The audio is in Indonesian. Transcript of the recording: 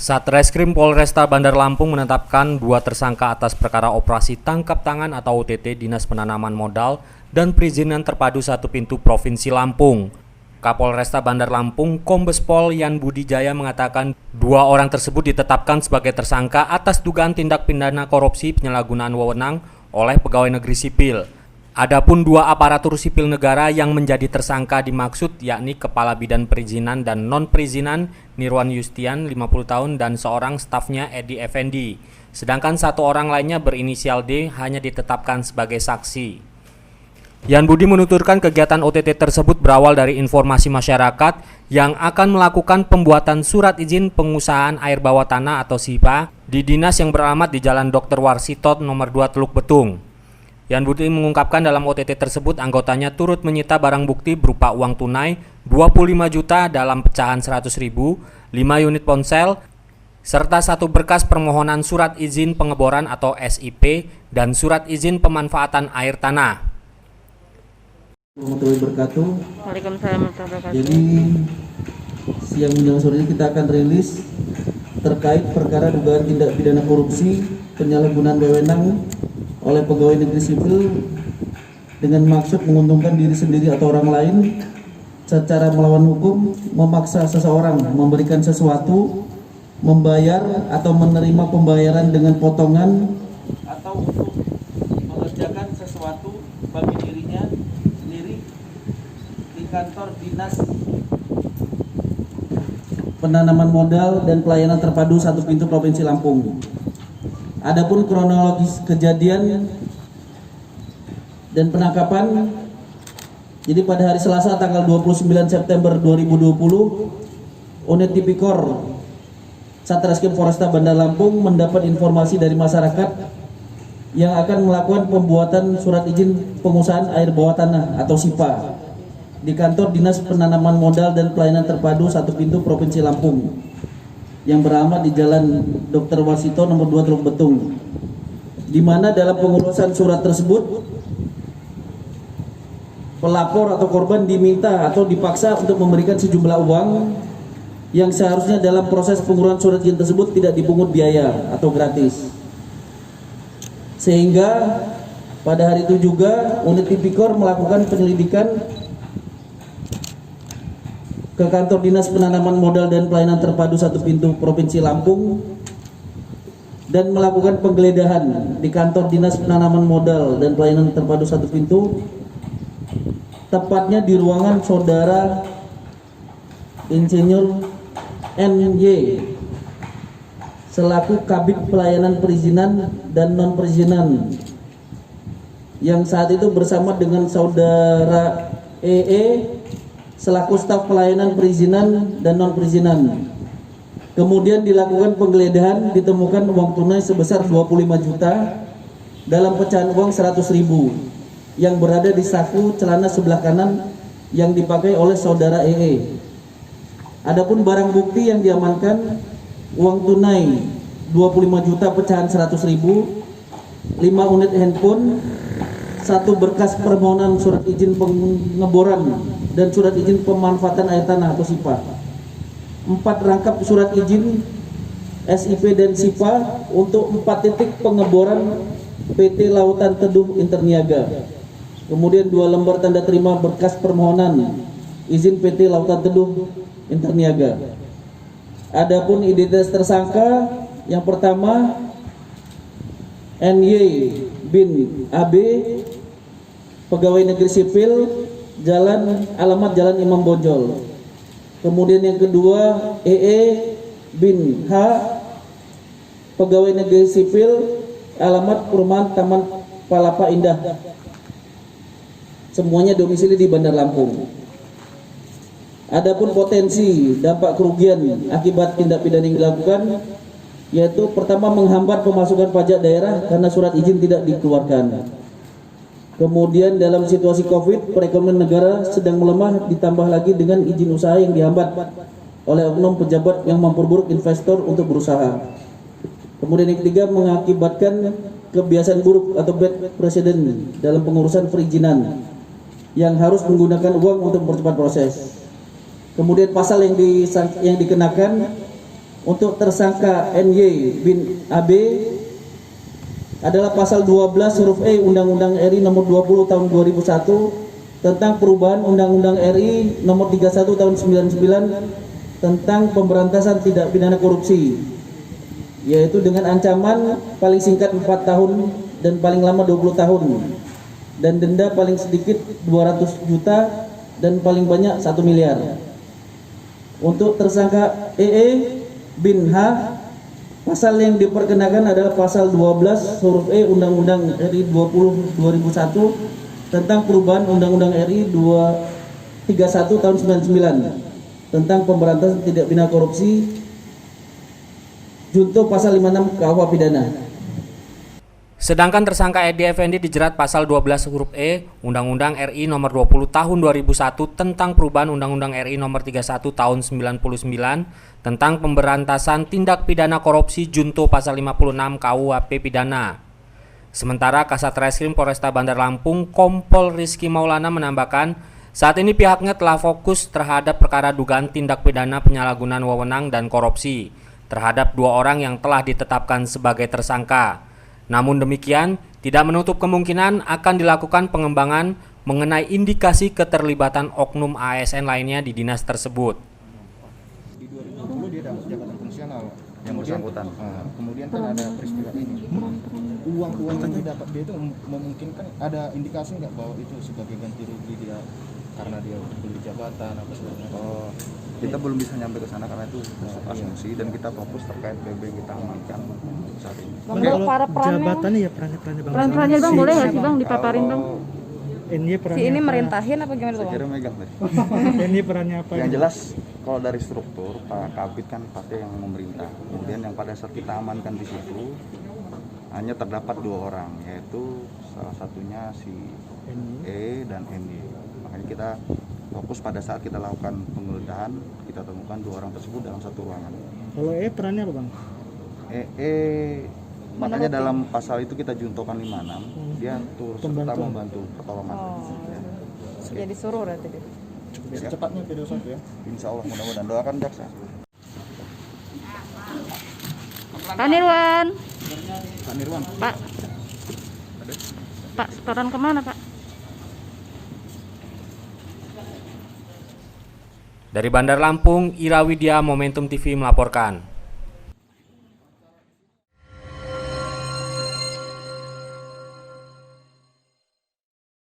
Satreskrim Polresta Bandar Lampung menetapkan 2 tersangka atas perkara operasi tangkap tangan atau OTT Dinas Penanaman Modal dan Perizinan Terpadu Satu Pintu Provinsi Lampung. Kapolresta Bandar Lampung, Kombes Pol Yan Budi Jaya mengatakan 2 orang tersebut ditetapkan sebagai tersangka atas dugaan tindak pidana korupsi penyalahgunaan wewenang oleh pegawai negeri sipil. Adapun 2 aparatur sipil negara yang menjadi tersangka dimaksud yakni Kepala Bidan Perizinan dan Non-Perizinan Nirwan Yustian 50 tahun dan seorang stafnya Edi Effendi. Sedangkan 1 orang lainnya berinisial D hanya ditetapkan sebagai saksi. Yan Budi menuturkan kegiatan OTT tersebut berawal dari informasi masyarakat yang akan melakukan pembuatan surat izin pengusahaan air bawah tanah atau SIPA di dinas yang beralamat di Jalan Dr. Warsitot nomor 2 Teluk Betung. Yan Budi mengungkapkan dalam OTT tersebut anggotanya turut menyita barang bukti berupa uang tunai 25 juta dalam pecahan 100.000, 5 unit ponsel, serta 1 berkas permohonan surat izin pengeboran atau SIP dan surat izin pemanfaatan air tanah. Waalaikumsalam warahmatullahi wabarakatuh. Jadi siang menjelang sore ini kita akan rilis terkait perkara dugaan tindak pidana korupsi penyalahgunaan wewenang oleh pegawai negeri sipil dengan maksud menguntungkan diri sendiri atau orang lain secara melawan hukum, memaksa seseorang memberikan sesuatu, membayar atau menerima pembayaran dengan potongan atau untuk mengerjakan sesuatu bagi dirinya sendiri di kantor Dinas Penanaman Modal dan Pelayanan Terpadu Satu Pintu Provinsi Lampung. Adapun kronologis kejadian dan penangkapan, jadi pada hari Selasa tanggal 29 September 2020, unit Tipikor Satreskrim Polresta Bandar Lampung mendapat informasi dari masyarakat yang akan melakukan pembuatan surat izin pengusahaan air bawah tanah atau SIPA di kantor Dinas Penanaman Modal dan Pelayanan Terpadu Satu Pintu Provinsi Lampung yang beralamat di Jalan Dr. Warsito nomor 2 Teluk Betung, di mana dalam pengurusan surat tersebut pelapor atau korban diminta atau dipaksa untuk memberikan sejumlah uang yang seharusnya dalam proses pengurusan surat izin tersebut tidak dipungut biaya atau gratis. Sehingga pada hari itu juga unit Tipikor melakukan penyelidikan ke kantor Dinas Penanaman Modal dan Pelayanan Terpadu Satu Pintu Provinsi Lampung dan melakukan penggeledahan di kantor Dinas Penanaman Modal dan Pelayanan Terpadu Satu Pintu, tepatnya di ruangan saudara Insinyur NY selaku Kabid Pelayanan Perizinan dan Non-Perizinan yang saat itu bersama dengan saudara EE selaku staf pelayanan perizinan dan non-perizinan. Kemudian dilakukan penggeledahan, ditemukan uang tunai sebesar 25 juta dalam pecahan uang 100.000 yang berada di saku celana sebelah kanan yang dipakai oleh saudara EE. Adapun barang bukti yang diamankan, uang tunai 25 juta pecahan 100.000, 5 unit handphone, 1 berkas permohonan surat izin pengeboran dan surat izin pemanfaatan air tanah atau SIPA, 4 rangkap surat izin SIP dan SIPA untuk 4 titik pengeboran PT Lautan Teduh Interniaga, kemudian 2 lembar tanda terima berkas permohonan izin PT Lautan Teduh Interniaga. Adapun identitas tersangka yang pertama NY bin AB, pegawai negeri sipil, alamat Jalan Imam Bonjol. Kemudian yang kedua EE bin H, pegawai negeri sipil, alamat Perumahan Taman Palapa Indah. Semuanya domisili di Bandar Lampung. Adapun potensi dampak kerugian akibat tindak pidana yang dilakukan, yaitu pertama menghambat pemasukan pajak daerah karena surat izin tidak dikeluarkan. Kemudian dalam situasi COVID, perekonomian negara sedang melemah, ditambah lagi dengan izin usaha yang dihambat oleh oknum pejabat yang memperburuk investor untuk berusaha. Kemudian yang ketiga, mengakibatkan kebiasaan buruk atau bad precedent dalam pengurusan perizinan yang harus menggunakan uang untuk mempercepat proses. Kemudian pasal yang dikenakan untuk tersangka NY bin AB adalah pasal 12 huruf E Undang-Undang RI nomor 20 tahun 2001 tentang perubahan Undang-Undang RI nomor 31 tahun 99 tentang pemberantasan tindak pidana korupsi, yaitu dengan ancaman paling singkat 4 tahun dan paling lama 20 tahun dan denda paling sedikit 200 juta dan paling banyak 1 miliar. Untuk tersangka EE bin H, pasal yang diperkenakan adalah pasal 12 huruf E Undang-Undang RI 20 2001 tentang perubahan Undang-Undang RI 231 tahun 99 tentang pemberantasan tindak pidana korupsi, junto pasal 56 KUH pidana. Sedangkan tersangka Edi Effendi dijerat pasal 12 huruf E Undang-Undang RI nomor 20 tahun 2001 tentang perubahan Undang-Undang RI nomor 31 tahun 99 tentang pemberantasan tindak pidana korupsi, junto pasal 56 KUHP pidana. Sementara Kasat Reskrim Polresta Bandar Lampung Kompol Rizky Maulana menambahkan, saat ini pihaknya telah fokus terhadap perkara dugaan tindak pidana penyalahgunaan wewenang dan korupsi terhadap 2 orang yang telah ditetapkan sebagai tersangka. Namun demikian, tidak menutup kemungkinan akan dilakukan pengembangan mengenai indikasi keterlibatan oknum ASN lainnya di dinas tersebut. Di 2020 dia dapat jabatan fungsional yang bersangkutan. Kemudian kan ada peristiwa ini. Uang yang didapat dia itu memungkinkan, ada indikasi nggak bahwa itu sebagai ganti rugi dia karena dia beli jabatan atau sebagainya? Kita belum bisa nyampe ke sana karena itu asumsi dan kita fokus terkait PB yang kita amankan saat ini. Bang, para jabatannya ya perannya Bang. peran-perannya Bang boleh nggak sih Bang dipaparin Bang? Ini perannya Si ini apa? merintahin apa gimana tuh Saya Bang? kira megang tadi. Ini perannya apa? Yang jelas kalau dari struktur Pak Kabit kan pasti yang memerintah. Kemudian yang pada saat kita amankan di situ hanya terdapat 2 orang, yaitu salah satunya si E dan NY. Makanya kita fokus pada saat kita lakukan penggeledahan, kita temukan 2 orang tersebut dalam satu ruangan. Kalau perannya apa Bang? Makanya dalam pasal itu kita juntokan 56, dia turut serta membantu pertolongan. Ya disuruh berarti dia. Secepatnya video satu ya. Insya Allah, mudah-mudahan, doakan jaksa. Pak Nirwan. Pak Nirwan. Pak setoran kemana Pak? Dari Bandar Lampung, Ira Widya, Momentum TV melaporkan.